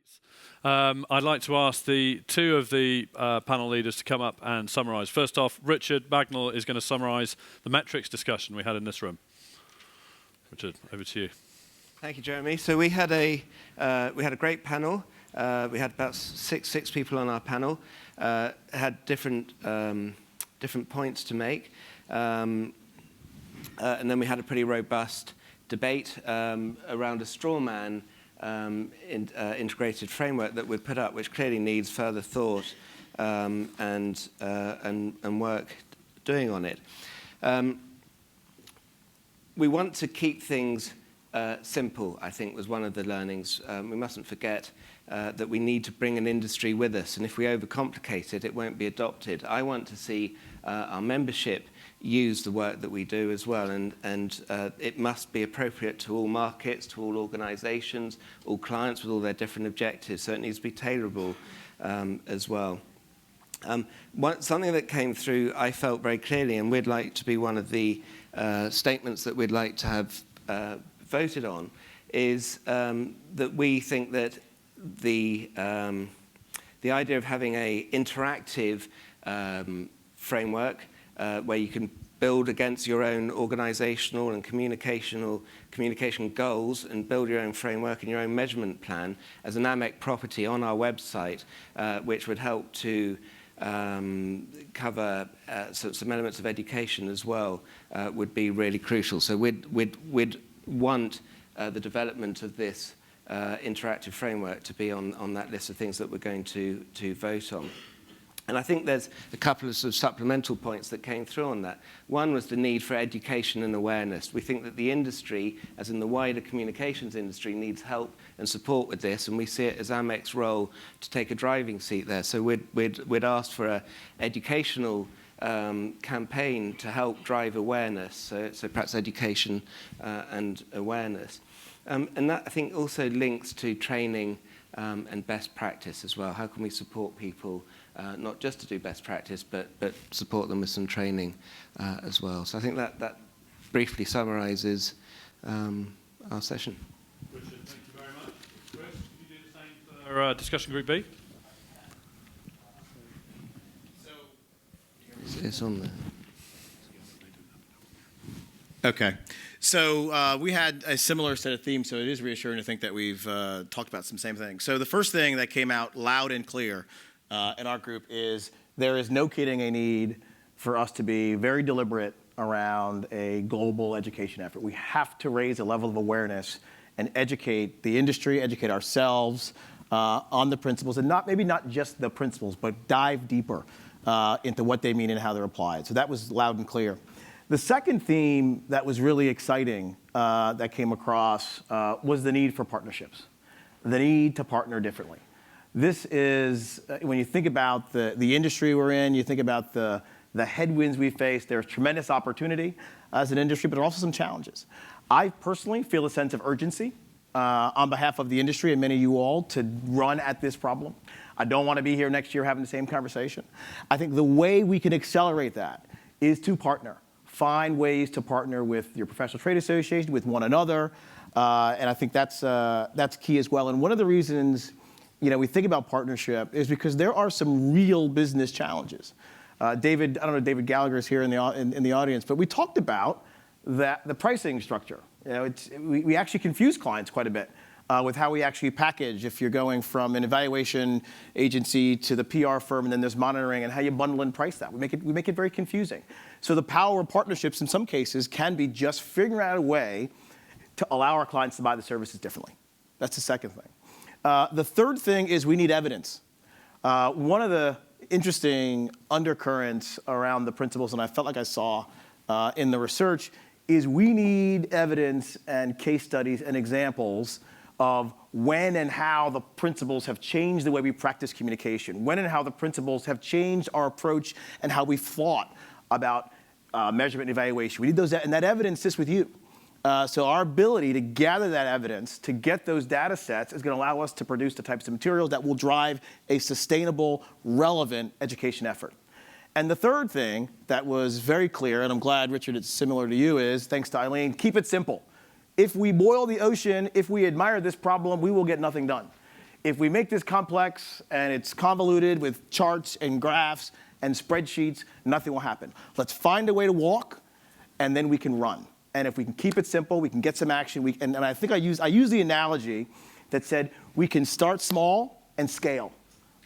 seats. I'd like to ask the two of the panel leaders to come up and summarise. First off, Richard Bagnall is going to summarise the metrics discussion we had in this room. Richard, over to you. Thank you, Jeremy. So we had a great panel. We had about six people on our panel. Had different points to make, and then we had a pretty robust debate around a straw man integrated framework that we've put up, which clearly needs further thought and work doing on it. We want to keep things simple, I think, was one of the learnings. We mustn't forget that we need to bring an industry with us, and if we overcomplicate it, it won't be adopted. I want to see our membership use the work that we do as well, and it must be appropriate to all markets, to all organizations, all clients with all their different objectives, so it needs to be tailorable as well. Something that came through, I felt very clearly, and we'd like to be one of the statements that we'd like to have voted on, is that we think that the idea of having an interactive framework where you can build against your own organizational and communication goals and build your own framework and your own measurement plan as an AMEC property on our website, which would help to cover some elements of education as well, would be really crucial. So we'd want the development of this interactive framework to be on that list of things that we're going to vote on. And I think there's a couple of sort of supplemental points that came through on that. One was the need for education and awareness. We think that the industry, as in the wider communications industry, needs help and support with this, and we see it as AMEC's role to take a driving seat there. So we'd asked for an educational campaign to help drive awareness, so perhaps education and awareness. And that, I think, also links to training and best practice as well. How can we support people, not just to do best practice, but support them with some training as well? So I think that briefly summarizes our session. Richard, thank you very much. Chris, could you do the same for discussion group B? It's on there. Okay. So we had a similar set of themes, so it is reassuring to think that we've talked about some same things. So the first thing that came out loud and clear in our group is there is no kidding a need for us to be very deliberate around a global education effort. We have to raise a level of awareness and educate the industry, educate ourselves on the principles, and maybe not just the principles, but dive deeper into what they mean and how they're applied. So that was loud and clear. The second theme that was really exciting that came across was the need for partnerships, the need to partner differently. This is, when you think about the industry we're in, you think about the headwinds we face, there's tremendous opportunity as an industry, but also some challenges. I personally feel a sense of urgency on behalf of the industry and many of you all to run at this problem. I don't want to be here next year having the same conversation. I think the way we can accelerate that is to partner. Find ways to partner with your professional trade association, with one another, and I think that's key as well. And one of the reasons, we think about partnership is because there are some real business challenges. David, I don't know if David Gallagher is here in the audience, but we talked about the pricing structure. We actually confuse clients quite a bit with how we actually package if you're going from an evaluation agency to the PR firm, and then there's monitoring and how you bundle and price that. We make it very confusing. So the power of partnerships in some cases can be just figuring out a way to allow our clients to buy the services differently. That's the second thing. The third thing is we need evidence. One of the interesting undercurrents around the principles, and I felt like I saw in the research, is we need evidence and case studies and examples of when and how the principles have changed the way we practice communication, when and how the principles have changed our approach and how we've thought about measurement and evaluation. We need those, and that evidence sits with you. So our ability to gather that evidence, to get those data sets, is going to allow us to produce the types of materials that will drive a sustainable, relevant education effort. And the third thing that was very clear, and I'm glad, Richard, it's similar to you, is, thanks to Eileen, keep it simple. If we boil the ocean, if we admire this problem, we will get nothing done. If we make this complex and it's convoluted with charts and graphs and spreadsheets, nothing will happen. Let's find a way to walk, and then we can run. And if we can keep it simple, we can get some action. And I think I use the analogy that said we can start small and scale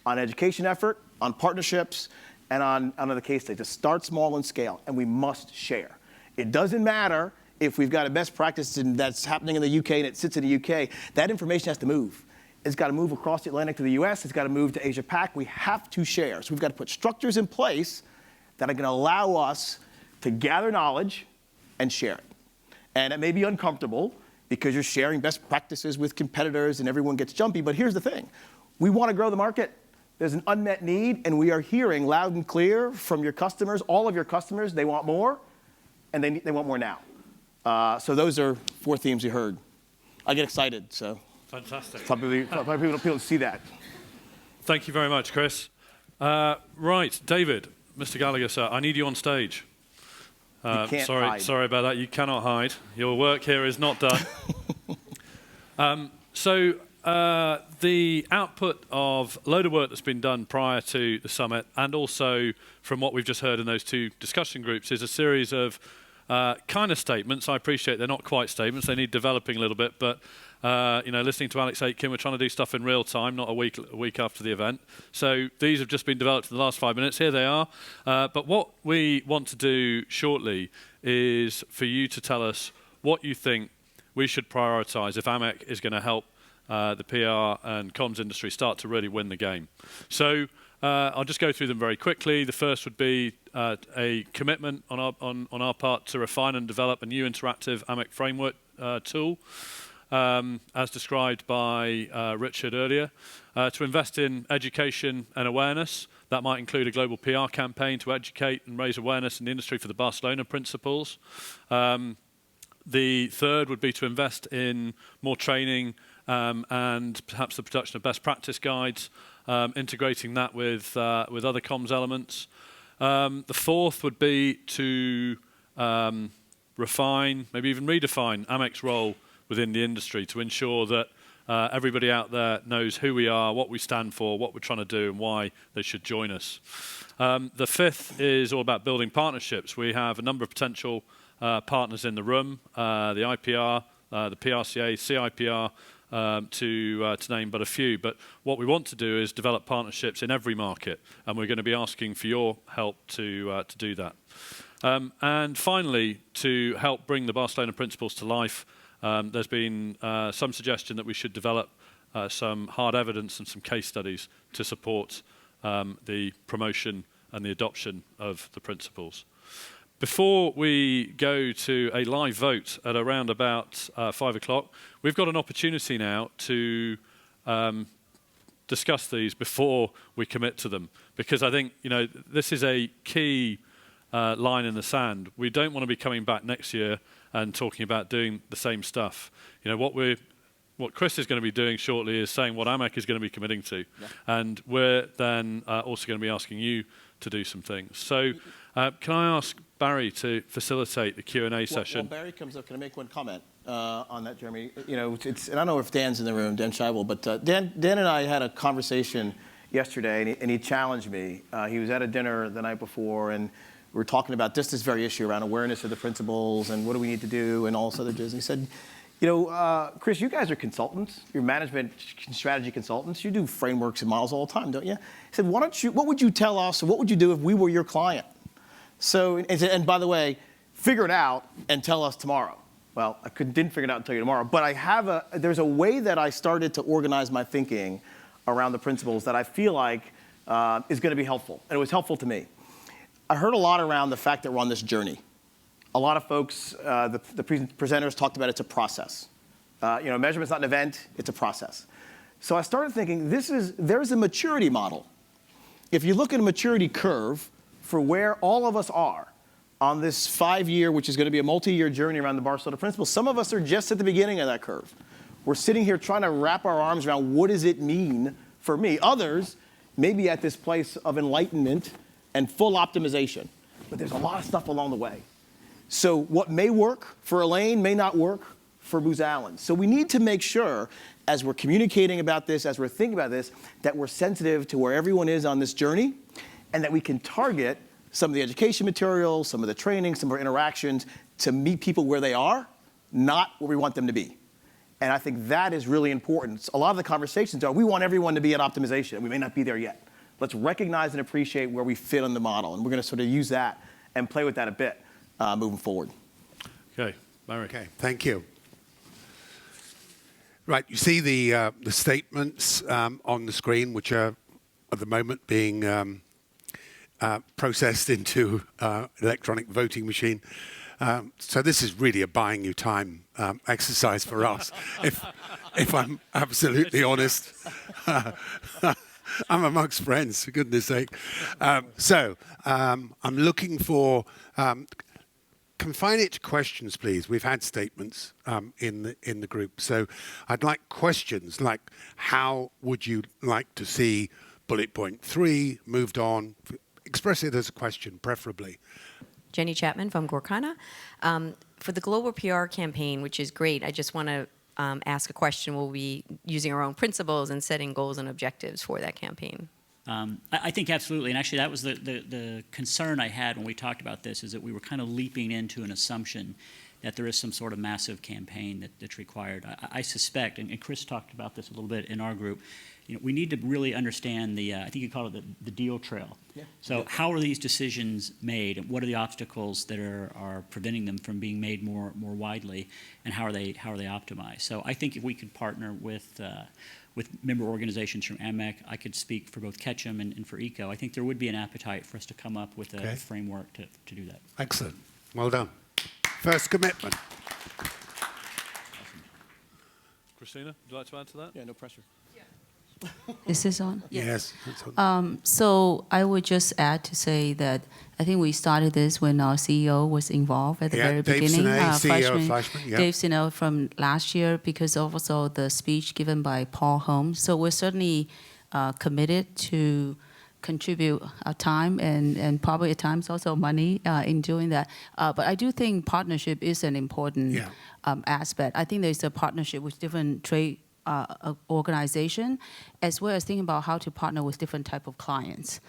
on education effort, on partnerships, and on the case study. Just start small and scale, and we must share. It doesn't matter if we've got a best practice that's happening in the UK and it sits in the UK. That information has to move. It's got to move across the Atlantic to the US. It's got to move to Asia Pac. We have to share. So we've got to put structures in place that are going to allow us to gather knowledge and share it. And it may be uncomfortable because you're sharing best practices with competitors and everyone gets jumpy. But here's the thing. We want to grow the market. There's an unmet need, and we are hearing loud and clear from your customers, all of your customers, they want more, and they want more now. So those are 4 themes you heard. I get excited, so. Fantastic. Probably people don't see that. Thank you very much, Chris. Right, David, Mr. Gallagher, sir, I need you on stage. You can't hide. Sorry about that. You cannot hide. Your work here is not done. The output of a load of work that's been done prior to the summit, and also from what we've just heard in those 2 discussion groups, is a series of kind of statements. I appreciate they're not quite statements. They need developing a little bit. But listening to Alex Aitken, we're trying to do stuff in real time, not a week after the event. So these have just been developed in the last 5 minutes. Here they are. But what we want to do shortly is for you to tell us what you think we should prioritize if AMEC is going to help the PR and comms industry start to really win the game. So I'll just go through them very quickly. The first would be a commitment on our part to refine and develop a new interactive AMEC framework tool, as described by Richard earlier, to invest in education and awareness. That might include a global PR campaign to educate and raise awareness in the industry for the Barcelona principles. The third would be to invest in more training and perhaps the production of best practice guides, integrating that with other comms elements. The fourth would be to refine, maybe even redefine AMEC's role within the industry to ensure that everybody out there knows who we are, what we stand for, what we're trying to do, and why they should join us. The fifth is all about building partnerships. We have a number of potential partners in the room, the IPR, the PRCA, CIPR, to name but a few. But what we want to do is develop partnerships in every market, and we're going to be asking for your help to do that. And finally, to help bring the Barcelona principles to life, there's been some suggestion that we should develop some hard evidence and some case studies to support the promotion and the adoption of the principles. Before we go to a live vote at around about 5 o'clock, we've got an opportunity now to discuss these before we commit to them, because I think this is a key line in the sand. We don't want to be coming back next year and talking about doing the same stuff. What Chris is going to be doing shortly is saying what AMEC is going to be committing to, and we're then also going to be asking you to do some things. So can I ask Barry to facilitate the Q&A session? While Barry comes up, can I make one comment on that, Jeremy? And I don't know if Dan's in the room, Dan Scheibel, but Dan and I had a conversation yesterday, and he challenged me. He was at a dinner the night before, and we were talking about just this very issue around awareness of the principles and what do we need to do and all this other jazz. He said, Chris, you guys are consultants. You're management strategy consultants. You do frameworks and models all the time, don't you? He said, what would you tell us, or what would you do if we were your client? So, and by the way, figure it out and tell us tomorrow. Well, I didn't figure it out and tell you tomorrow, but there's a way that I started to organize my thinking around the principles that I feel like is going to be helpful, and it was helpful to me. I heard a lot around the fact that we're on this journey. A lot of folks, the presenters talked about it's a process. Measurement's not an event, it's a process. So I started thinking, there's a maturity model. If you look at a maturity curve for where all of us are on this 5-year, which is going to be a multi-year journey around the Barcelona principles, some of us are just at the beginning of that curve. We're sitting here trying to wrap our arms around what does it mean for me. Others may be at this place of enlightenment and full optimization, but there's a lot of stuff along the way. So what may work for Elaine may not work for Booz Allen. So we need to make sure, as we're communicating about this, as we're thinking about this, that we're sensitive to where everyone is on this journey, and that we can target some of the education materials, some of the training, some of our interactions to meet people where they are, not where we want them to be. And I think that is really important. A lot of the conversations are, we want everyone to be at optimization, and we may not be there yet. Let's recognize and appreciate where we fit on the model, and we're going to sort of use that and play with that a bit moving forward. Okay, Barry. Okay, thank you. Right, you see the statements on the screen, which are at the moment being processed into electronic voting machine. So this is really a buying you time exercise for us, if I'm absolutely honest. I'm amongst friends, for goodness sake. So I'm looking for, confine it to questions, please. We've had statements in the group. So I'd like questions like, how would you like to see bullet point 3 moved on? Express it as a question, preferably. Jenny Chapman from Gorkana. For the global PR campaign, which is great, I just want to ask a question. Will we be using our own principles and setting goals and objectives for that campaign? I think absolutely, and actually that was the concern I had when we talked about this, is that we were kind of leaping into an assumption that there is some sort of massive campaign that's required. I suspect, and Chris talked about this a little bit in our group, we need to really understand the, I think you call it the deal trail. Yeah. So how are these decisions made, and what are the obstacles that are preventing them from being made more widely, and how are they optimized? So I think if we could partner with member organizations from AMEC, I could speak for both Ketchum and for ECO. I think there would be an appetite for us to come up with a framework to do that. Excellent. Well done. First commitment. Christina, would you like to add to that? Yeah, no pressure. Is this on? Yes. That's on. So I would just add to say that I think we started this when our CEO was involved at the very Dave beginning. Sinay, CEO of Fleischmann, yeah. Dave Sinay from last year, because also the speech given by Paul Holmes. So we're certainly committed to contribute our time and probably at times also money in doing that. But I do think partnership is an important aspect. I think there's a partnership with different trade organization, as well as thinking about how to partner with different type of clients.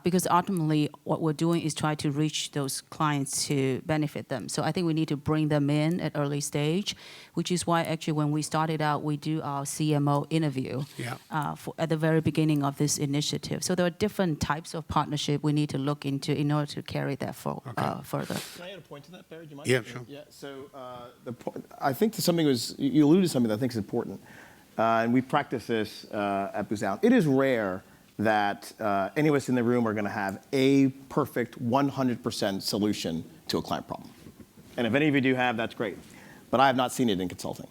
Because ultimately, what we're doing is try to reach those clients to benefit them. So I think we need to bring them in at early stage, which is why actually when we started out, we do our CMO interview at the very beginning of this initiative. So there are different types of partnership we need to look into in order to carry that further. Can I add a point to that, Barry? Do you mind? Yeah, sure. Yeah. So I think you alluded to something that I think is important. And we practice this at Booz Allen. It is rare that any of us in the room are going to have a perfect 100% solution to a client problem. And if any of you do have, that's great. But I have not seen it in consulting.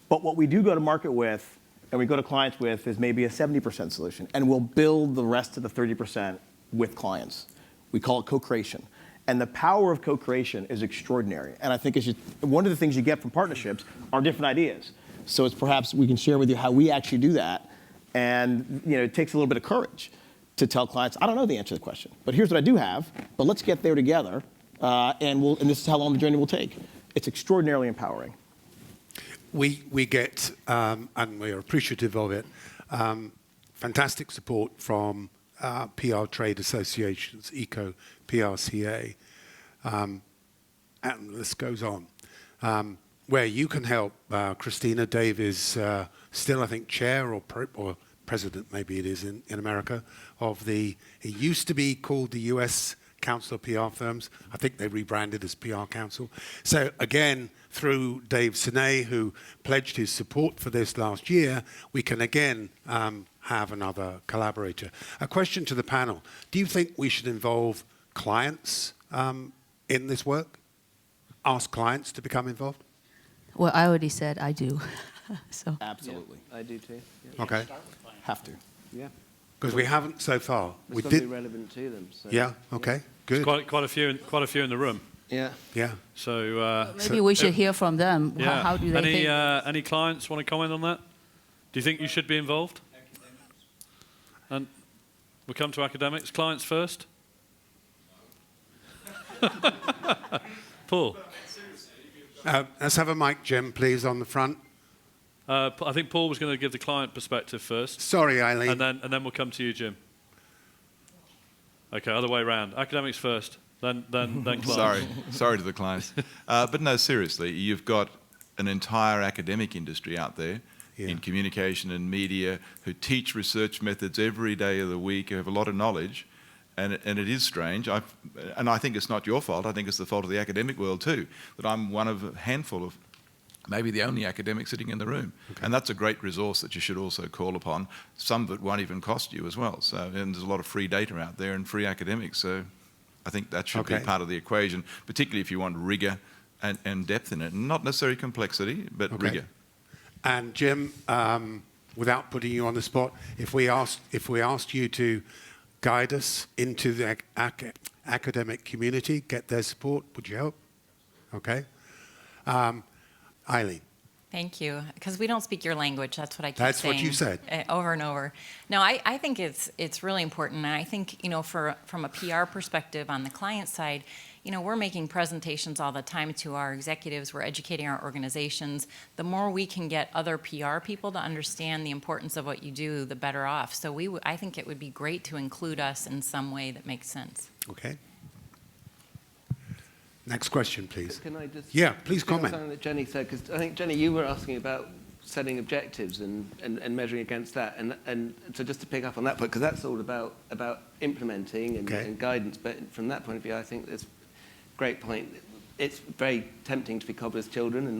But what we do go to market with, and we go to clients with, is maybe a 70% solution. And we'll build the rest of the 30% with clients. We call it co-creation. And the power of co-creation is extraordinary. And I think one of the things you get from partnerships are different ideas. So it's perhaps we can share with you how we actually do that. And it takes a little bit of courage to tell clients, I don't know the answer to the question, but here's what I do have, but let's get there together, and this is how long the journey will take. It's extraordinarily empowering. We get, and we're appreciative of it, fantastic support from PR trade associations, ECO, PRCA, and the list goes on. Where you can help, Christina, Dave is still, I think, chair or president, maybe it is in America, of it used to be called the US Council of PR Firms. I think they rebranded as PR Council. So again, through Dave Sinay, who pledged his support for this last year, we can again have another collaborator. A question to the panel. Do you think we should involve clients in this work? Ask clients to become involved? Well, I already said I do. So Absolutely. I do too. Yeah. Okay. Have to. Yeah. Because we haven't so far. It's got to be relevant to them. So. Yeah. Okay. Good. There's quite a few in the room. Yeah. Yeah. So maybe we should hear from them. Yeah. How do they think? Any clients want to comment on that? Do you think you should be involved? And we'll come to academics. Clients first. Paul. Let's have a mic, Jim, please, on the front. I think Paul was going to give the client perspective first. Sorry, Eileen. And then we'll come to you, Jim. Okay, other way around. Academics first, then clients. Sorry to the clients. But no, seriously, you've got an entire academic industry out there in communication and media who teach research methods every day of the week, who have a lot of knowledge. And it is strange, and I think it's not your fault, I think it's the fault of the academic world too, that I'm one of a handful of, maybe the only academic sitting in the room. Okay. And that's a great resource that you should also call upon. Some of it won't even cost you as well. So, and there's a lot of free data out there and free academics. So I think that should be part of the equation, particularly if you want rigor and depth in it. And not necessarily complexity, but rigor. And Jim, without putting you on the spot, if we asked you to guide us into the academic community, get their support, would you help? Okay. Eileen. Thank you. Because we don't speak your language. That's what I keep saying. That's what you said. Over and over. No, I think it's really important. And I think, from a PR perspective on the client side, we're making presentations all the time to our executives. We're educating our organizations. The more we can get other PR people to understand the importance of what you do, the better off. So I think it would be great to include us in some way that makes sense. Okay. Next question, please. Can I just... Yeah, please comment. Something that Jenny said, because I think, Jenny, you were asking about setting objectives and measuring against that. And so just to pick up on that point, because that's all about implementing and guidance. But from that point of view, I think it's a great point. It's very tempting to be cobbler's children and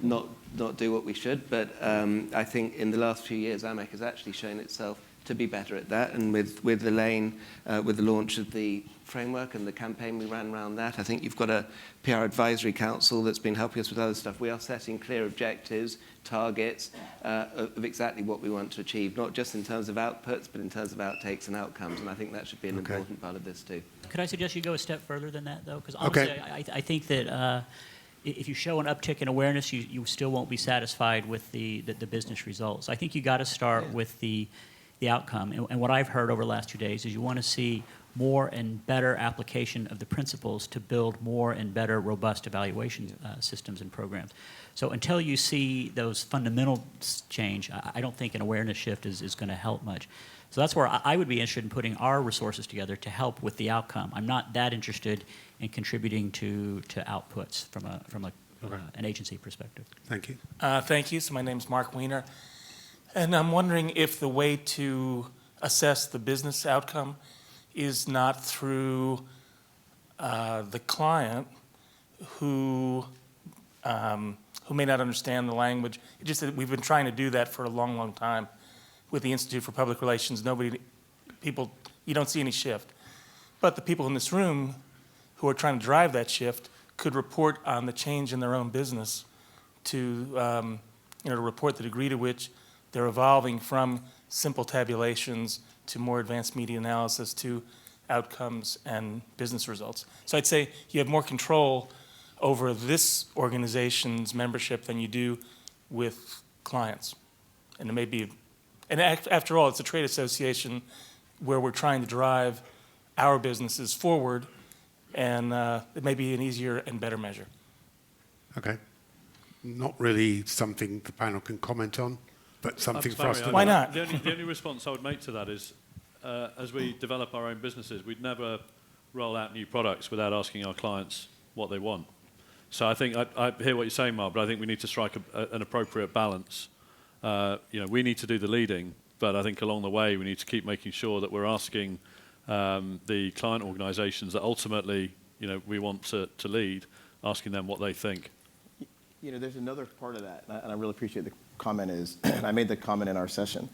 not do what we should. But I think in the last few years, AMEC has actually shown itself to be better at that. And with Elaine, with the launch of the framework and the campaign we ran around that, I think you've got a PR advisory council that's been helping us with other stuff. We are setting clear objectives, targets of exactly what we want to achieve, not just in terms of outputs, but in terms of outtakes and outcomes. And I think that should be an important part of this too. Could I suggest you go a step further than that, though? Because honestly, I think that if you show an uptick in awareness, you still won't be satisfied with the business results. I think you got to start with the outcome. And what I've heard over the last 2 days is you want to see more and better application of the principles to build more and better robust evaluation systems and programs. So until you see those fundamentals change, I don't think an awareness shift is going to help much. So that's where I would be interested in putting our resources together to help with the outcome. I'm not that interested in contributing to outputs from an agency perspective. Thank you. Thank you. So my name's Mark Weiner. And I'm wondering if the way to assess the business outcome is not through the client who may not understand the language. It's just that we've been trying to do that for a long, long time with the Institute for Public Relations. You don't see any shift. But the people in this room who are trying to drive that shift could report on the change in their own business to report the degree to which they're evolving from simple tabulations to more advanced media analysis to outcomes and business results. So I'd say you have more control over this organization's membership than you do with clients. And it may be, and after all, it's a trade association where we're trying to drive our businesses forward, and it may be an easier and better measure. Okay. Not really something the panel can comment on, but something for us to... Why not? The only response I would make to that is, as we develop our own businesses, we'd never roll out new products without asking our clients what they want. So I think I hear what you're saying, Mark, but I think we need to strike an appropriate balance. We need to do the leading, but I think along the way we need to keep making sure that we're asking the client organisations that ultimately we want to lead, asking them what they think. There's another part of that, and I really appreciate the comment is, and I made the comment in our session.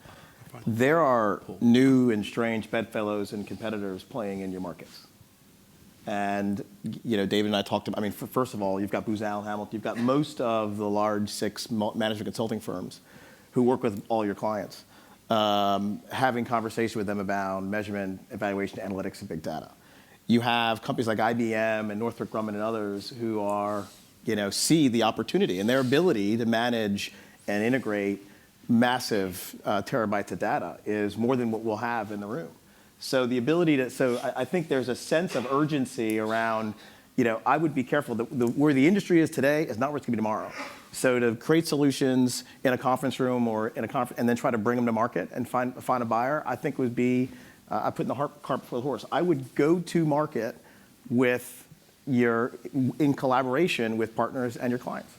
There are new and strange bedfellows and competitors playing in your markets. And, David and I talked about, first of all, you've got Booz Allen Hamilton, you've got most of the large 6 management consulting firms who work with all your clients, having conversation with them about measurement, evaluation, analytics, and big data. You have companies like IBM and Northrop Grumman and others who are, see the opportunity and their ability to manage and integrate massive terabytes of data is more than what we'll have in the room. So the ability to, I think there's a sense of urgency around I would be careful that where the industry is today is not where it's going to be tomorrow. So to create solutions in a conference room or in a conference, and then try to bring them to market and find a buyer, I think would be I put the cart before the horse. I would go to market in collaboration with partners and your clients.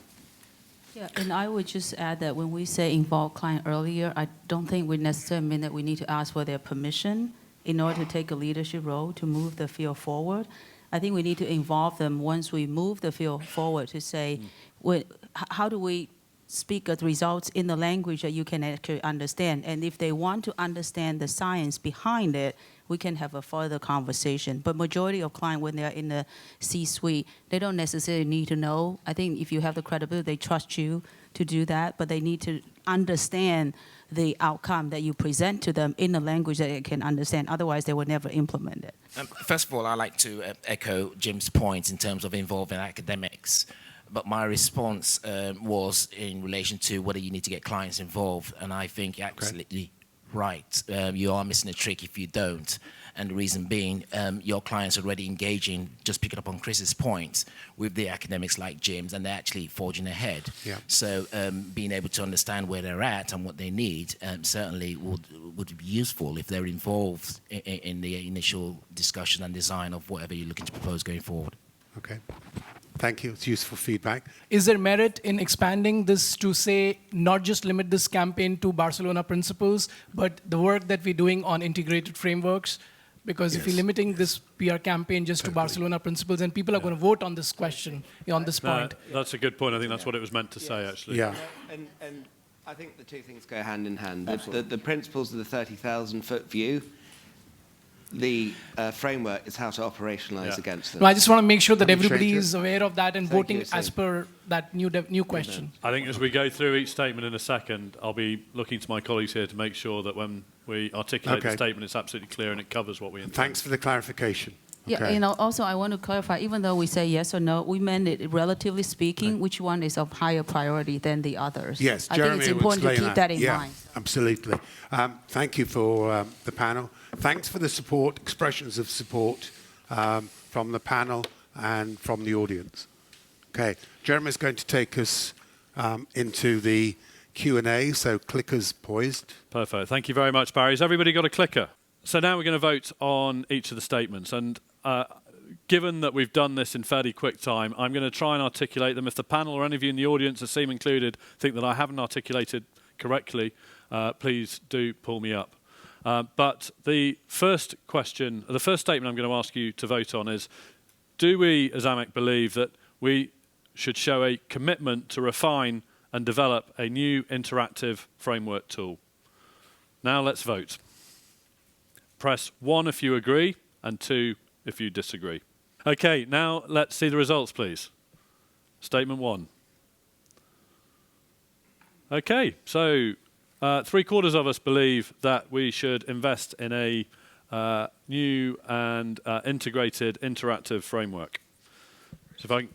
Yeah, and I would just add that when we say involve client earlier, I don't think we necessarily mean that we need to ask for their permission in order to take a leadership role to move the field forward. I think we need to involve them once we move the field forward to say, how do we speak the results in the language that you can actually understand? And if they want to understand the science behind it, we can have a further conversation. But majority of clients, when they're in the C-suite, they don't necessarily need to know. I think if you have the credibility, they trust you to do that, but they need to understand the outcome that you present to them in a language that they can understand. Otherwise, they will never implement it. First of all, I'd like to echo Jim's point in terms of involving academics. But my response was in relation to whether you need to get clients involved. And I think you're absolutely right. You are missing a trick if you don't. And the reason being, your clients are already engaging, just picking up on Chris's point, with the academics like Jim's, and they're actually forging ahead. Yeah. So being able to understand where they're at and what they need certainly would be useful if they're involved in the initial discussion and design of whatever you're looking to propose going forward. Okay. Thank you. It's useful feedback. Is there merit in expanding this to say, not just limit this campaign to Barcelona principles, but the work that we're doing on integrated frameworks? Because if you're limiting this PR campaign just to Barcelona principles, and people are going to vote on this question, on this point. That's a good point. I think that's what it was meant to say, actually. Yeah. And I think the two things go hand in hand. The principles of the 30,000-foot view, the framework is how to operationalize against them. No, I just want to make sure that everybody is aware of that and voting as per that new question. I think as we go through each statement in a second, I'll be looking to my colleagues here to make sure that when we articulate the statement, it's absolutely clear and it covers what we intend. Thanks for the clarification. Yeah, also I want to clarify, even though we say yes or no, we meant it relatively speaking, which one is of higher priority than the others. Yes, I think it's important to keep that in mind. Absolutely. Thank you for the panel. Thanks for the support, expressions of support from the panel and from the audience. Okay, Jeremy's going to take us into the Q&A, so clickers poised. Perfect. Thank you very much, Barry. Has everybody got a clicker? So now we're going to vote on each of the statements. And given that we've done this in fairly quick time, I'm going to try and articulate them. If the panel or any of you in the audience, Asim included, think that I haven't articulated correctly, please do pull me up. But the first question, the first statement I'm going to ask you to vote on is, do we as AMEC believe that we should show a commitment to refine and develop a new interactive framework tool? Now let's vote. Press 1 if you agree, and 2 if you disagree. Okay, now let's see the results, please. Statement 1. Okay, so 3/4 of us believe that we should invest in a new and integrated interactive framework. So if I...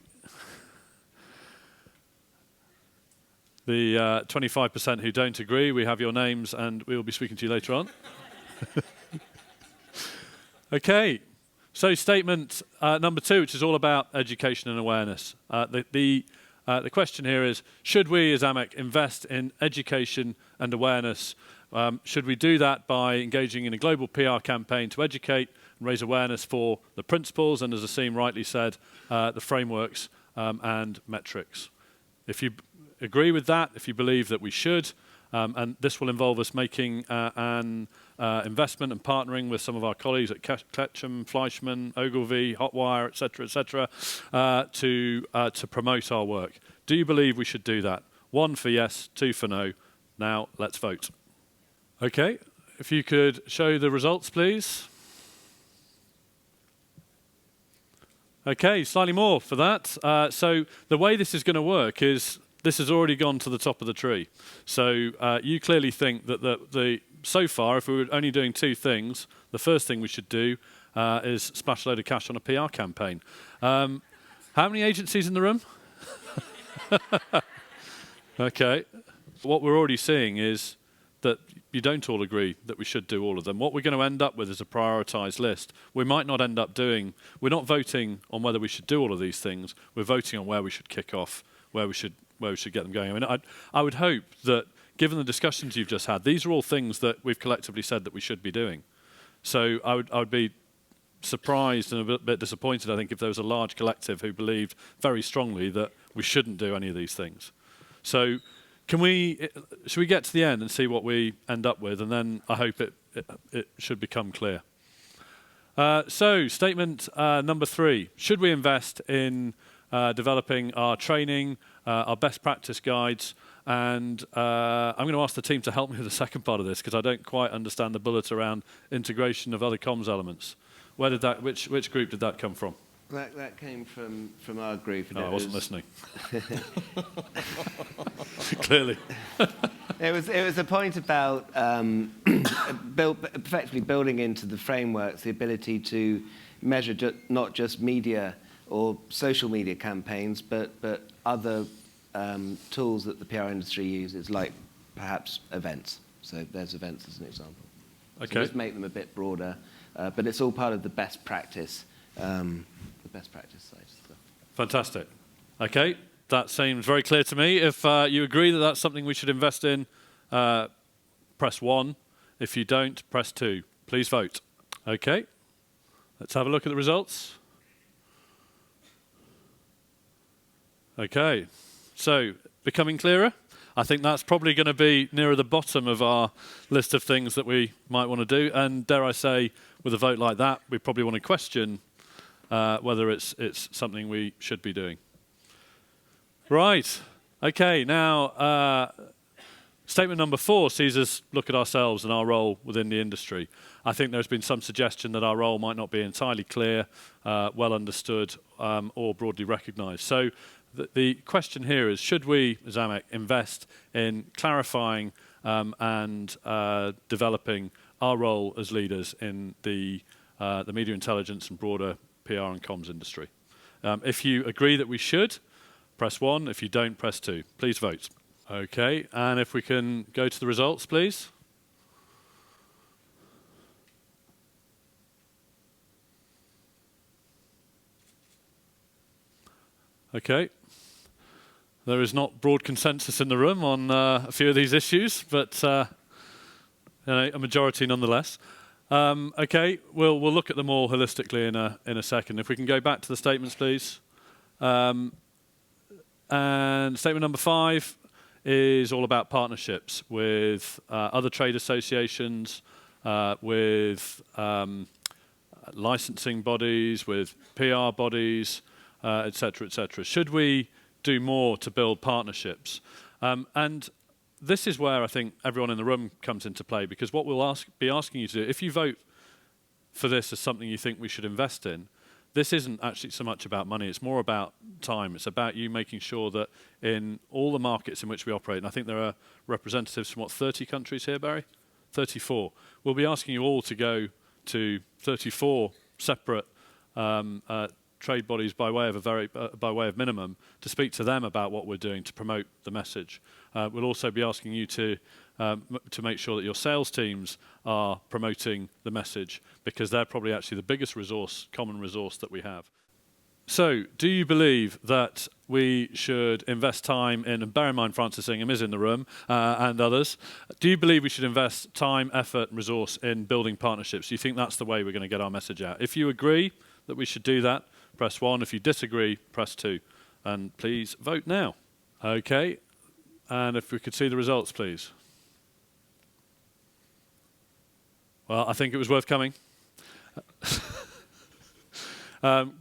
The 25% who don't agree, we have your names and we will be speaking to you later on. Okay, so statement number 2, which is all about education and awareness. The question here is, should we as AMEC invest in education and awareness? Should we do that by engaging in a global PR campaign to educate and raise awareness for the principles and, as Asim rightly said, the frameworks and metrics? If you agree with that, if you believe that we should, and this will involve us making an investment and partnering with some of our colleagues at Ketchum, Fleischmann, Ogilvy, Hotwire, etc., to promote our work. Do you believe we should do that? 1 for yes, 2 for no. Now let's vote. Okay, if you could show the results, please. Okay, slightly more for that. So the way this is going to work is this has already gone to the top of the tree. So you clearly think that so far, if we were only doing 2 things, the first thing we should do is splash a load of cash on a PR campaign. How many agencies in the room? Okay. What we're already seeing is that you don't all agree that we should do all of them, what we're going to end up with is a prioritised list. We might not end up we're not voting on whether we should do all of these things, we're voting on where we should kick off, where we should get them going. I mean, I would hope that, given the discussions you've just had, these are all things that we've collectively said that we should be doing. So I would be surprised and a bit disappointed, I think, if there was a large collective who believed very strongly that we shouldn't do any of these things. So should we get to the end and see what we end up with, and then I hope it should become clear. So statement number 3, should we invest in developing our training, our best practice guides, and I'm going to ask the team to help me with the second part of this, because I don't quite understand the bullet around integration of other comms elements. Where did that, which group did that come from? That came from our group. I wasn't listening. Clearly. It was a point about effectively building into the frameworks the ability to measure not just media or social media campaigns, but other tools that the PR industry uses, like perhaps events. So there's events as an example. Okay. So just make them a bit broader, but it's all part of the best practice. The best practice side stuff. Fantastic. Okay, that seems very clear to me. If you agree that that's something we should invest in, press 1. If you don't, press 2. Please vote. Okay, let's have a look at the results. Okay, so becoming clearer. I think that's probably going to be nearer the bottom of our list of things that we might want to do. And dare I say, with a vote like that, we probably want to question whether it's something we should be doing. Right. Okay, now, statement number 4 sees us look at ourselves and our role within the industry. I think there's been some suggestion that our role might not be entirely clear, well understood, or broadly recognised. So the question here is, should we, as AMEC, invest in clarifying and developing our role as leaders in the media intelligence and broader PR and comms industry? If you agree that we should, press 1. If you don't, press 2. Please vote. Okay, and if we can go to the results, please. Okay. There is not broad consensus in the room on a few of these issues, but a majority nonetheless. Okay, we'll look at them all holistically in a second. If we can go back to the statements, please. And statement number 5 is all about partnerships with other trade associations, with licensing bodies, with PR bodies, et cetera, et cetera. Should we do more to build partnerships? And this is where I think everyone in the room comes into play, because what we'll be asking you to do, if you vote for this as something you think we should invest in, this isn't actually so much about money, it's more about time. It's about you making sure that in all the markets in which we operate, and I think there are representatives from, 30 countries here, Barry? 34. We'll be asking you all to go to 34 separate trade bodies by way of minimum to speak to them about what we're doing to promote the message. We'll also be asking you to make sure that your sales teams are promoting the message, because they're probably actually the biggest common resource that we have. So, do you believe that we should invest time in, and bear in mind Francis Ingham is in the room, and others, do you believe we should invest time, effort, and resource in building partnerships? Do you think that's the way we're going to get our message out? If you agree that we should do that, press 1. If you disagree, press 2. And please vote now. Okay. And if we could see the results, please. Well, I think it was worth coming.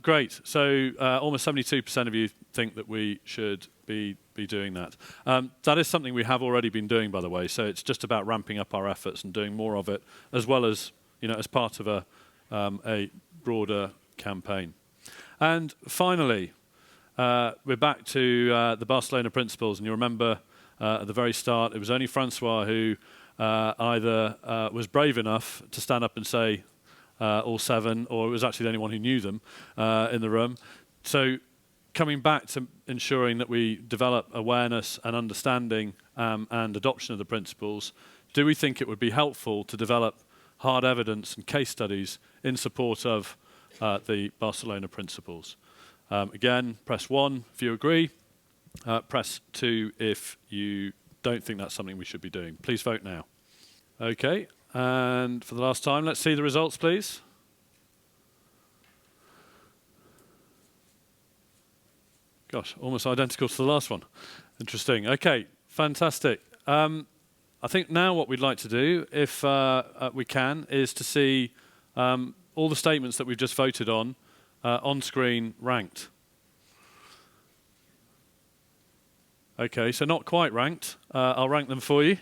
Great. So almost 72% of you think that we should be doing that. That is something we have already been doing, by the way. So it's just about ramping up our efforts and doing more of it, as well as, as part of a broader campaign. And finally, we're back to the Barcelona principles. And you remember at the very start, it was only Francois who either was brave enough to stand up and say all 7, or it was actually the only one who knew them in the room. So coming back to ensuring that we develop awareness and understanding and adoption of the principles, do we think it would be helpful to develop hard evidence and case studies in support of the Barcelona principles? Again, press 1 if you agree, press 2 if you don't think that's something we should be doing. Please vote now. Okay, and for the last time, let's see the results, please. Gosh, almost identical to the last one. Interesting. Okay, fantastic. I think now what we'd like to do, if we can, is to see all the statements that we've just voted on screen ranked. Okay, so not quite ranked. I'll rank them for you.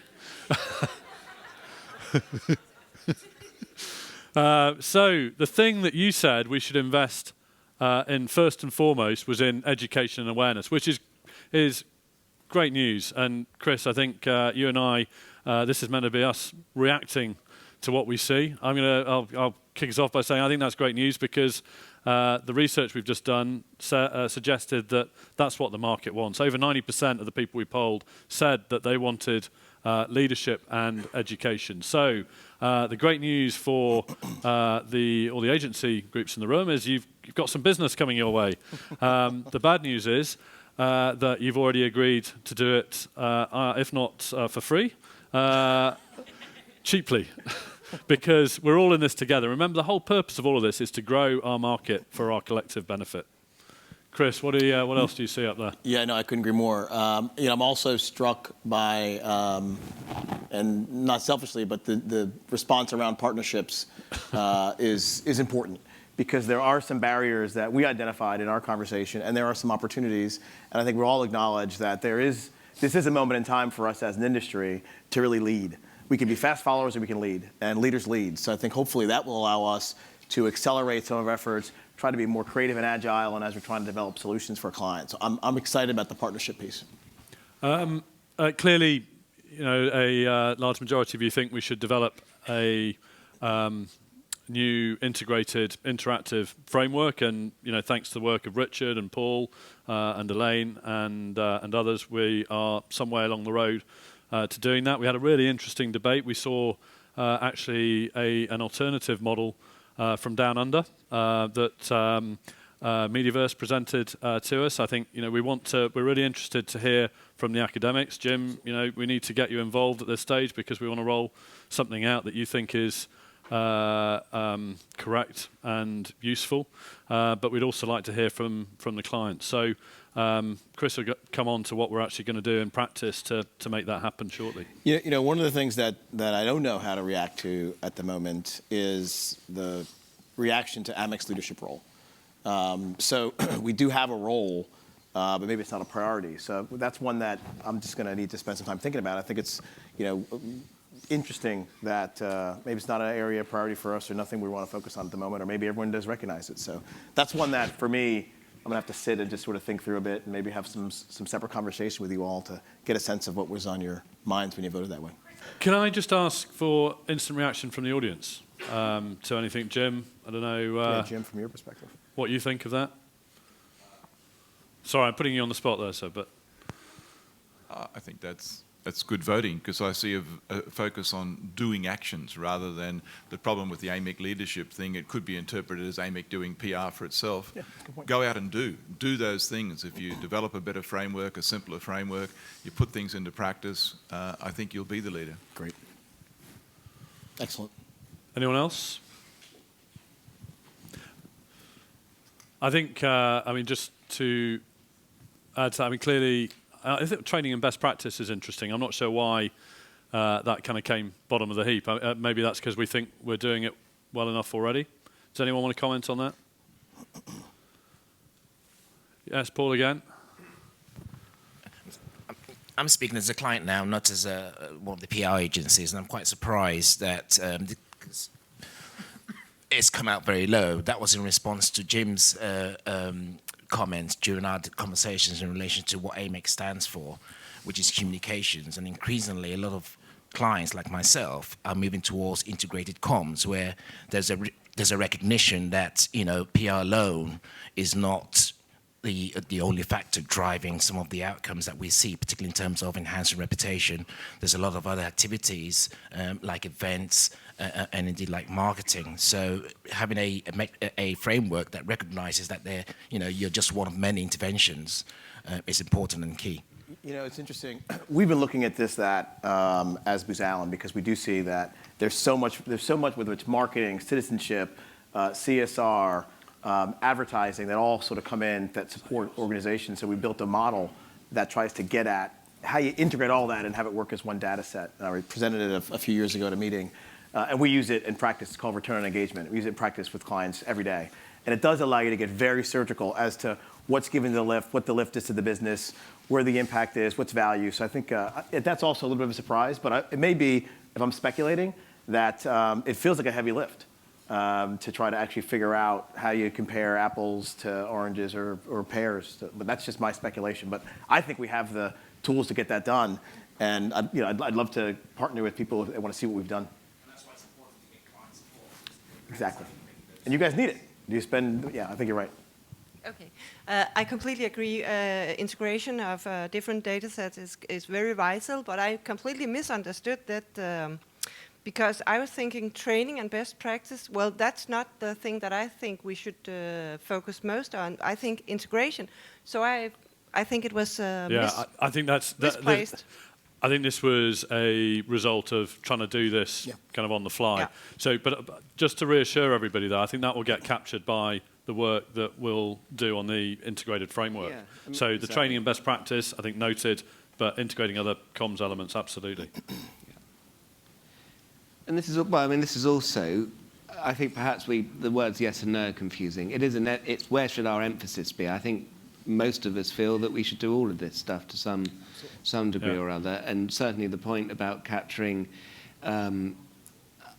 So the thing that you said we should invest in first and foremost was in education and awareness, which is great news. And Chris, I think you and I, this is meant to be us reacting to what we see. I'll kick us off by saying I think that's great news because the research we've just done suggested that that's what the market wants. Over 90% of the people we polled said that they wanted leadership and education. So the great news for all the agency groups in the room is you've got some business coming your way. The bad news is that you've already agreed to do it, if not for free, cheaply. Because we're all in this together. Remember, the whole purpose of all of this is to grow our market for our collective benefit. Chris, what else do you see up there? Yeah, no, I couldn't agree more. I'm also struck by, and not selfishly, but the response around partnerships is important because there are some barriers that we identified in our conversation, and there are some opportunities, and I think we all acknowledge that this is a moment in time for us as an industry to really lead. We can be fast followers or we can lead, and leaders lead. So I think hopefully that will allow us to accelerate some of our efforts, try to be more creative and agile, and as we're trying to develop solutions for clients. So I'm excited about the partnership piece. Clearly, a large majority of you think we should develop a new integrated interactive framework, and thanks to the work of Richard and Paul and Elaine and others, we are some way along the road to doing that. We had a really interesting debate. We saw actually an alternative model from Down Under that Mediaverse presented to us. I think we're really interested to hear from the academics. Jim, we need to get you involved at this stage because we want to roll something out that you think is correct and useful. But we'd also like to hear from the clients. So Chris will come on to what we're actually going to do in practice to make that happen shortly. One of the things that I don't know how to react to at the moment is the reaction to AMEC's leadership role. So we do have a role, but maybe it's not a priority. So that's one that I'm just going to need to spend some time thinking about. I think it's interesting that maybe it's not an area of priority for us or nothing we want to focus on at the moment, or maybe everyone does recognize it. So that's one that, for me, I'm going to have to sit and just sort of think through a bit and maybe have some separate conversation with you all to get a sense of what was on your minds when you voted that way. Can I just ask for instant reaction from the audience to anything? Jim, I don't know. Jim, from your perspective. What you think of that? Sorry, I'm putting you on the spot there, sir, but... I think that's good voting because I see a focus on doing actions rather than the problem with the AMEC leadership thing. It could be interpreted as AMEC doing PR for itself. Yeah, good point. Go out and do those things. If you develop a better framework, a simpler framework, you put things into practice, I think you'll be the leader. Great. Excellent. Anyone else? I think, just to add to that, clearly, I think training and best practice is interesting. I'm not sure why that kind of came bottom of the heap. Maybe that's because we think we're doing it well enough already. Does anyone want to comment on that? Yes, Paul again. I'm speaking as a client now, not as one of the PR agencies, and I'm quite surprised that it's come out very low. That was in response to Jim's comments during our conversations in relation to what AMEC stands for, which is communications. And increasingly, a lot of clients like myself are moving towards integrated comms, where there's a recognition that PR alone is not the only factor driving some of the outcomes that we see, particularly in terms of enhancing reputation. There's a lot of other activities like events and indeed like marketing. So having a framework that recognizes that you're just one of many interventions is important and key. You know, it's interesting. We've been looking at that as Booz Allen, because we do see that there's so much, whether it's marketing, citizenship, CSR, advertising, that all sort of come in that support organizations. So we built a model that tries to get at how you integrate all that and have it work as one data set. We presented it a few years ago at a meeting, and we use it in practice. It's called return on engagement. We use it in practice with clients every day. And it does allow you to get very surgical as to what's giving the lift, what the lift is to the business, where the impact is, what's value. So I think that's also a little bit of a surprise, but it may be, if I'm speculating, that it feels like a heavy lift to try to actually figure out how you compare apples to oranges or pears. But that's just my speculation. But I think we have the tools to get that done. And I'd love to partner with people that want to see what we've done. And that's why it's important to get client support. Exactly. And you guys need it. I think you're right. Okay, I completely agree. Integration of different data sets is very vital, but I completely misunderstood that because I was thinking training and best practice, well, that's not the thing that I think we should focus most on. I think integration. So I think it was I think misplaced. I think this was a result of trying to do this kind of on the fly. Yeah. So, but just to reassure everybody, though, I think that will get captured by the work that we'll do on the integrated framework. Yeah, so the training and best practice, I think, noted, but integrating other comms elements, absolutely. And this is also, I think perhaps the words yes and no are confusing. It's where should our emphasis be? I think most of us feel that we should do all of this stuff to some degree or other, and certainly the point about capturing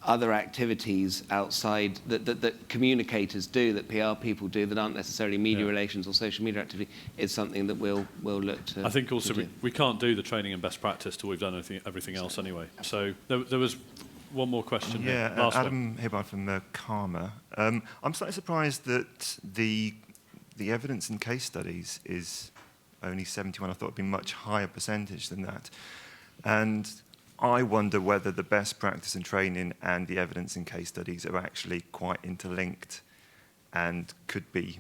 other activities outside that communicators do, that PR people do, that aren't necessarily media relations or social media activity, is something that we'll look to. I think also we can't do the training and best practice till we've done everything else anyway. So there was one more question. Yeah, Adam Hibbard from Karma. I'm slightly surprised that the evidence in case studies is only 71. I thought it'd be a much higher percentage than that. And I wonder whether the best practice in training and the evidence in case studies are actually quite interlinked and could be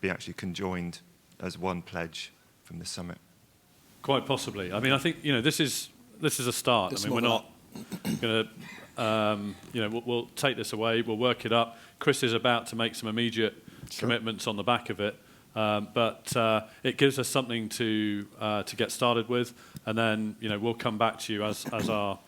actually conjoined as one pledge from the summit. Quite possibly. I mean, I think this is a start. I mean, we're not going to we'll take this away. We'll work it up. Chris is about to make some immediate commitments on the back of it. But it gives us something to get started with, and then we'll come back to you as our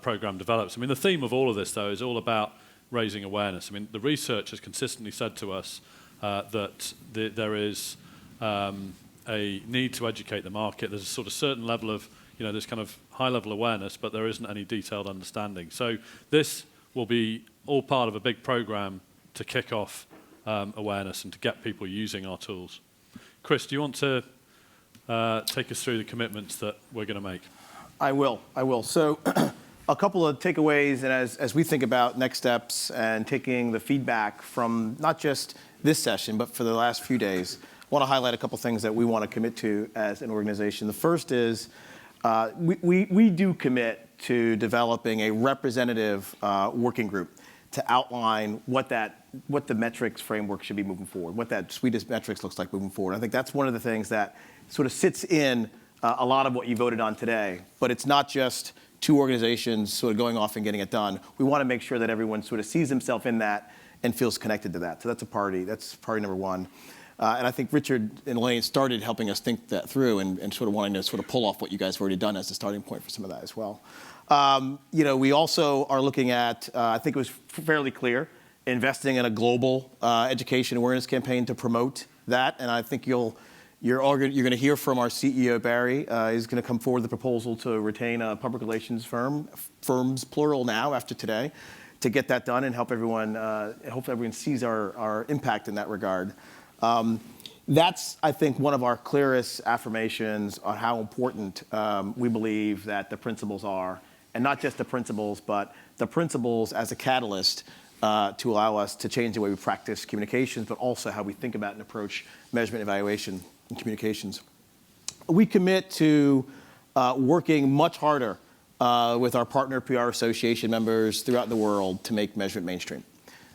program develops. I mean, the theme of all of this, though, is all about raising awareness. I mean, the research has consistently said to us that there is a need to educate the market. There's a sort of certain level of there's kind of high-level awareness, but there isn't any detailed understanding. So this will be all part of a big program to kick off awareness and to get people using our tools. Chris, do you want to take us through the commitments that we're going to make? I will. So a couple of takeaways, and as we think about next steps and taking the feedback from not just this session, but for the last few days, I want to highlight a couple things that we want to commit to as an organization. The first is we do commit to developing a representative working group to outline what the metrics framework should be moving forward, what that suite of metrics looks like moving forward. I think that's one of the things that sort of sits in a lot of what you voted on today. But it's not just two organizations sort of going off and getting it done. We want to make sure that everyone sort of sees himself in that and feels connected to that. So that's a priority. That's priority number one. And I think Richard and Elaine started helping us think that through and sort of wanting to sort of pull off what you guys have already done as a starting point for some of that as well. We also are looking at, I think it was fairly clear, investing in a global education awareness campaign to promote that. And I think you're going to hear from our CEO, Barry. He's going to come forward with a proposal to retain a public relations firms plural now after today, to get that done and help everyone, hope everyone sees our impact in that regard. That's, I think, one of our clearest affirmations on how important we believe that the principles are. And not just the principles, but the principles as a catalyst to allow us to change the way we practice communications, but also how we think about and approach measurement, evaluation, and communications. We commit to working much harder with our partner PR association members throughout the world to make measurement mainstream.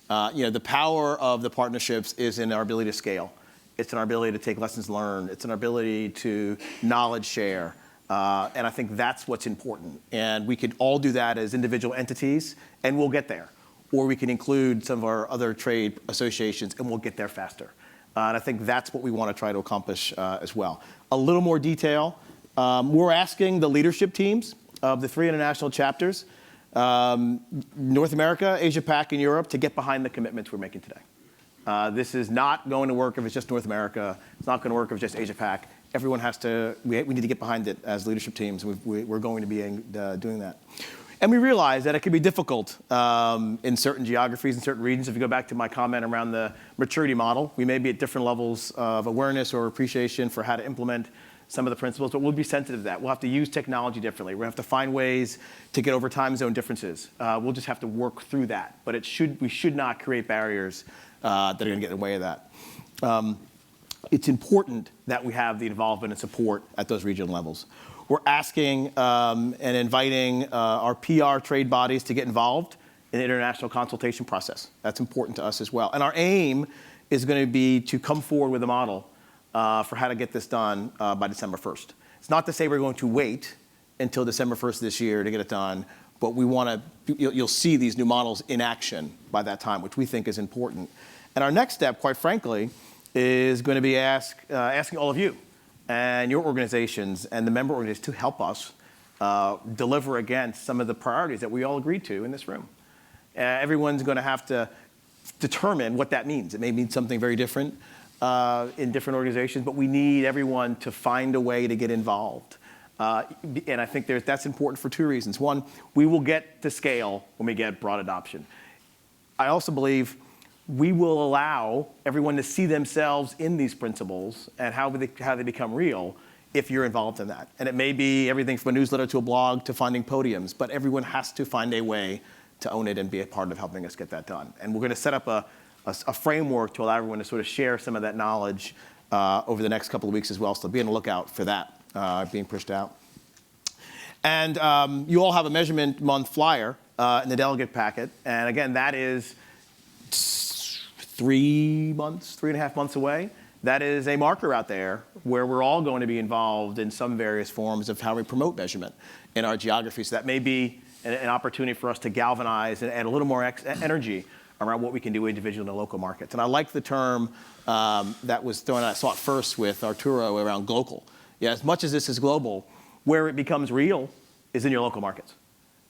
The power of the partnerships is in our ability to scale. It's in our ability to take lessons learned. It's in our ability to knowledge share. And I think that's what's important. And we could all do that as individual entities, and we'll get there. Or we can include some of our other trade associations, and we'll get there faster. And I think that's what we want to try to accomplish as well. A little more detail. We're asking the leadership teams of the 3 international chapters, North America, Asia Pac, and Europe, to get behind the commitments we're making today. This is not going to work if it's just North America. It's not going to work if it's just Asia Pac. Everyone has to, we need to get behind it as leadership teams. We're going to be doing that. And we realize that it can be difficult in certain geographies and certain regions. If you go back to my comment around the maturity model, we may be at different levels of awareness or appreciation for how to implement some of the principles, but we'll be sensitive to that. We'll have to use technology differently. We'll have to find ways to get over time zone differences. We'll just have to work through that. But we should not create barriers that are going to get in the way of that. It's important that we have the involvement and support at those regional levels. We're asking and inviting our PR trade bodies to get involved in the international consultation process. That's important to us as well. And our aim is going to be to come forward with a model for how to get this done by December 1st. It's not to say we're going to wait until December 1st this year to get it done, but we want to, you'll see these new models in action by that time, which we think is important. And our next step, quite frankly, is going to be asking all of you and your organizations and the member organizations to help us deliver against some of the priorities that we all agreed to in this room. Everyone's going to have to determine what that means. It may mean something very different in different organizations, but we need everyone to find a way to get involved. And I think that's important for 2 reasons. One, we will get to scale when we get broad adoption. I also believe we will allow everyone to see themselves in these principles and how they become real if you're involved in that. And it may be everything from a newsletter to a blog to finding podiums, but everyone has to find a way to own it and be a part of helping us get that done. And we're going to set up a framework to allow everyone to sort of share some of that knowledge over the next couple of weeks as well. So be on the lookout for that being pushed out. And you all have a Measurement Month flyer in the delegate packet. And again, that is 3.5 months away. That is a marker out there where we're all going to be involved in some various forms of how we promote measurement in our geography. So that may be an opportunity for us to galvanize and add a little more energy around what we can do individually in the local markets. And I like the term that was thrown out, I saw it first with Arturo around global. Yeah, as much as this is global, where it becomes real is in your local markets.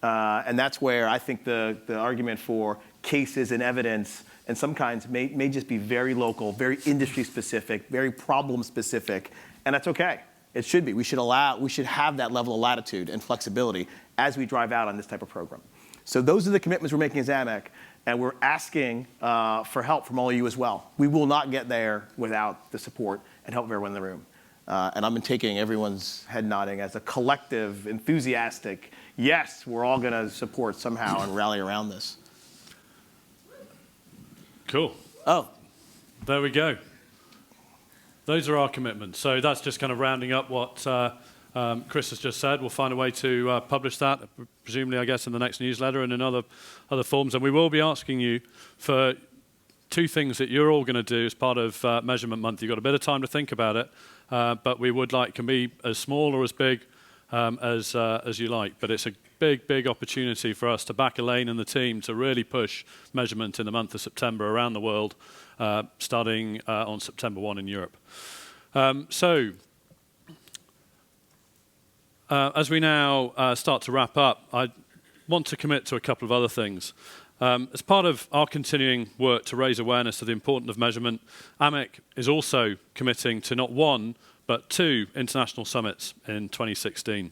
And that's where I think the argument for cases and evidence and some kinds may just be very local, very industry specific, very problem specific, and that's okay. It should be. We should have that level of latitude and flexibility as we drive out on this type of program. So those are the commitments we're making as AMEC, and we're asking for help from all of you as well. We will not get there without the support and help of everyone in the room. And I've been taking everyone's head nodding as a collective, enthusiastic, yes, we're all going to support somehow and rally around this. Cool. Oh. There we go. Those are our commitments. So that's just kind of rounding up what Chris has just said. We'll find a way to publish that, presumably, I guess, in the next newsletter and in other forms. And we will be asking you for 2 things that you're all going to do as part of Measurement Month. You've got a bit of time to think about it, but we would like, can be as small or as big as you like. But it's a big opportunity for us to back Elaine and the team to really push measurement in the month of September around the world, starting on September 1 in Europe. As we now start to wrap up, I want to commit to a couple of other things. As part of our continuing work to raise awareness of the importance of measurement, AMEC is also committing to not 1, but 2 international summits in 2016.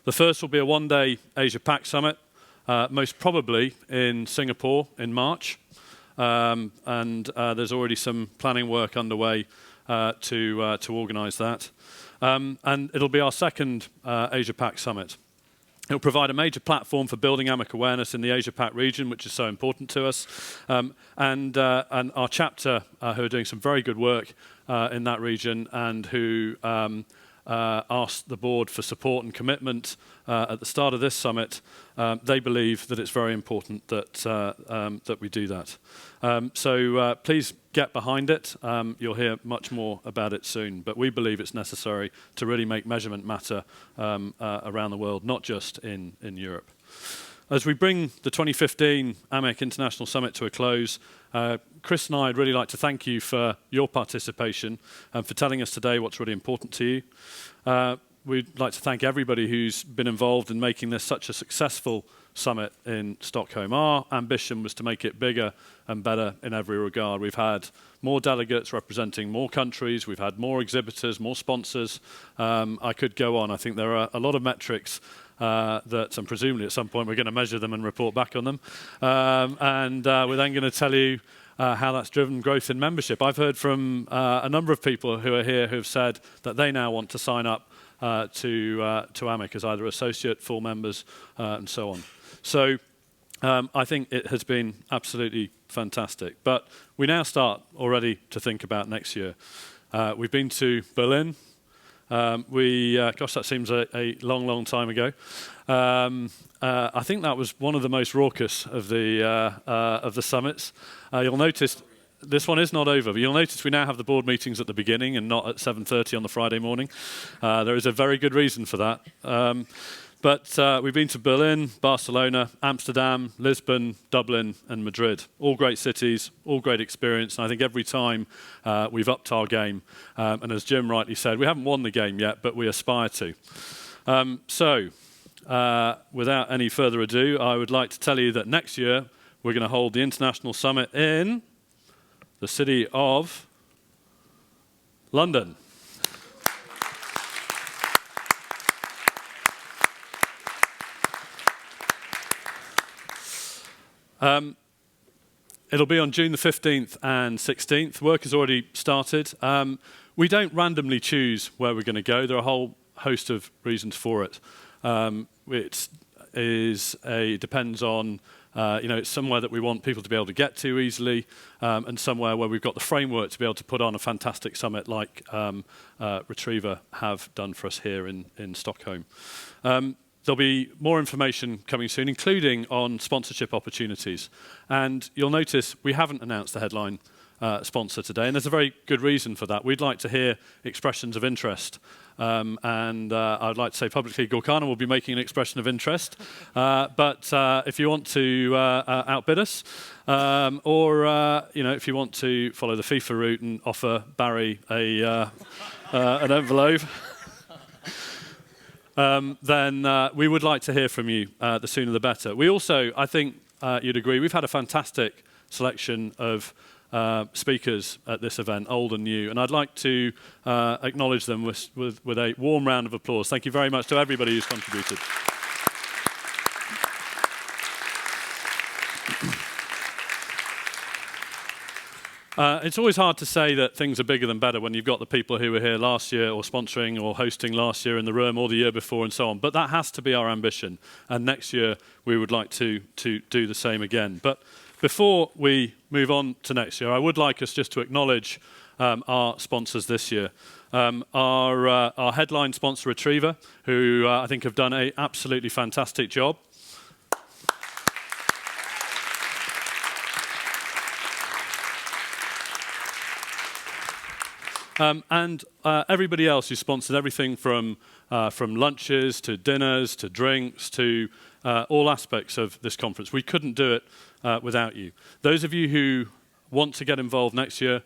The first will be a 1-day Asia-Pac summit, most probably in Singapore in March. And there's already some planning work underway to organize that. And it'll be our second Asia-Pac summit. It will provide a major platform for building AMEC awareness in the Asia-Pac region, which is so important to us. And our chapter, who are doing some very good work in that region and who asked the board for support and commitment at the start of this summit, they believe that it's very important that, that we do that. So please get behind it. You'll hear much more about it soon. But we believe it's necessary to really make measurement matter around the world, not just in Europe. As we bring the 2015 AMEC International Summit to a close, Chris and I would really like to thank you for your participation and for telling us today what's really important to you. We'd like to thank everybody who's been involved in making this such a successful summit in Stockholm. Our ambition was to make it bigger and better in every regard. We've had more delegates representing more countries. We've had more exhibitors, more sponsors. I could go on. I think there are a lot of metrics that, and presumably at some point we're going to measure them and report back on them. And we're then going to tell you how that's driven growth in membership. I've heard from a number of people who are here who've said that they now want to sign up to AMEC as either associate, full members, and so on. So I think it has been absolutely fantastic. But we now start already to think about next year. We've been to Berlin. Gosh, that seems a long, long time ago. I think that was one of the most raucous of the summits. You'll notice this one is not over, but you'll notice we now have the board meetings at the beginning and not at 7:30 on the Friday morning. There is a very good reason for that. But we've been to Berlin, Barcelona, Amsterdam, Lisbon, Dublin, and Madrid. All great cities, all great experience. And I think every time we've upped our game. And as Jim rightly said, we haven't won the game yet, but we aspire to. Without any further ado, I would like to tell you that next year we're going to hold the International Summit in the city of London. It'll be on June the 15th and 16th. Work has already started. We don't randomly choose where we're going to go. There are a whole host of reasons for it. It depends on, it's somewhere that we want people to be able to get to easily, and somewhere where we've got the framework to be able to put on a fantastic summit like Retriever have done for us here in Stockholm. There'll be more information coming soon, including on sponsorship opportunities. And you'll notice we haven't announced the headline sponsor today, and there's a very good reason for that. We'd like to hear expressions of interest. And I'd like to say publicly, Gorkana will be making an expression of interest. But if you want to outbid us, or if you want to follow the FIFA route and offer Barry an envelope, then we would like to hear from you. The sooner the better. We also, I think you'd agree, we've had a fantastic selection of speakers at this event, old and new, and I'd like to acknowledge them with a warm round of applause. Thank you very much to everybody who's contributed. It's always hard to say that things are bigger than better when you've got the people who were here last year or sponsoring or hosting last year in the room or the year before and so on. But that has to be our ambition. And next year we would like to do the same again. But before we move on to next year, I would like us just to acknowledge our sponsors this year. Our headline sponsor, Retriever, who I think have done an absolutely fantastic job. And everybody else who sponsored everything from lunches to dinners to drinks to all aspects of this conference. We couldn't do it without you. Those of you who want to get involved next year,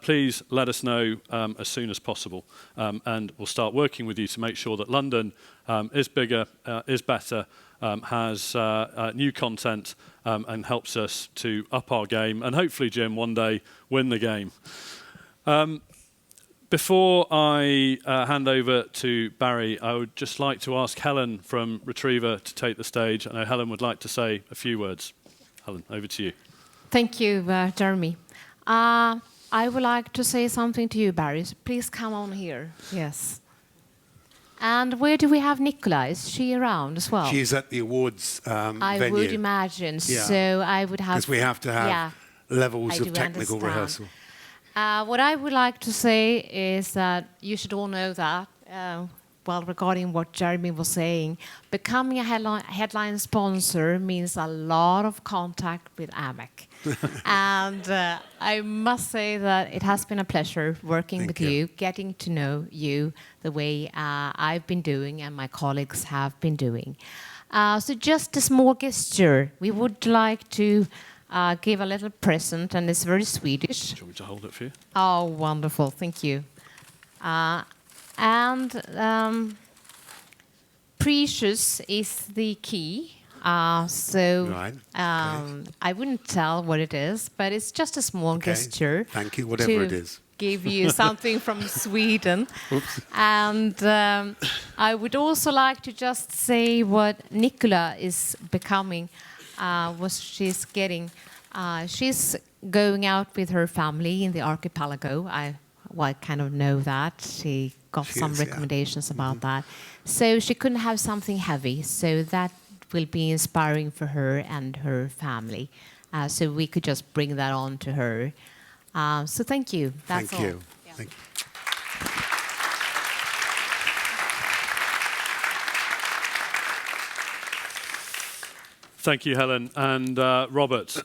please let us know as soon as possible. And we'll start working with you to make sure that London is bigger, is better, has new content, and helps us to up our game. And hopefully, Jim, one day win the game. Before I hand over to Barry, I would just like to ask Helen from Retriever to take the stage. I know Helen would like to say a few words. Helen, over to you. Thank you, Jeremy. I would like to say something to you, Barry. Please come on here. Yes. And where do we have Nicola? Is she around as well? She's at the awards I venue. would imagine. Yeah. So I would have... Because we have to have levels of technical rehearsal. What I would like to say is that you should all know that, well, regarding what Jeremy was saying, becoming a headline sponsor means a lot of contact with AMEC. And I must say that it has been a pleasure working with you, getting to know you the way I've been doing and my colleagues have been doing. So just a small gesture. We would like to give a little present, and it's very Swedish. Do you want me to hold it for you? Oh, wonderful. Thank you. Precious is the key. I wouldn't tell what it is, but it's just a small gesture. Thank you, whatever it is. Give you something from Sweden. Oops. And I would also like to just say what Nicola is becoming, what she's getting. She's going out with her family in the archipelago. I kind of know that. She got some recommendations about that. So she couldn't have something heavy. So that will be inspiring for her and her family. So we could just bring that on to her. So thank you. That's all. Thank you. Yeah. Thank you. Thank you, Helen, and Robert,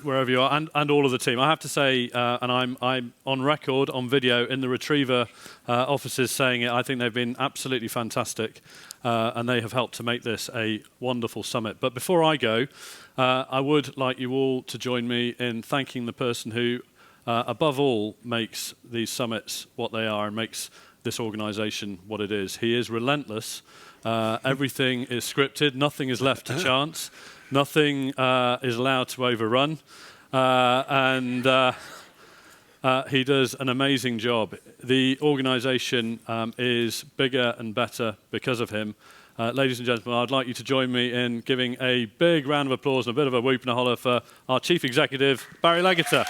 wherever you are, and all of the team. I have to say, and I'm on record, on video, in the Retriever offices saying it, I think they've been absolutely fantastic, and they have helped to make this a wonderful summit. But before I go, I would like you all to join me in thanking the person who, above all, makes these summits what they are and makes this organisation what it is. He is relentless. Everything is scripted. Nothing is left to chance. Nothing is allowed to overrun. And he does an amazing job. The organisation is bigger and better because of him. Ladies and gentlemen, I'd like you to join me in giving a big round of applause and a bit of a whoop and a holler for our Chief Executive, Barry Leggiter.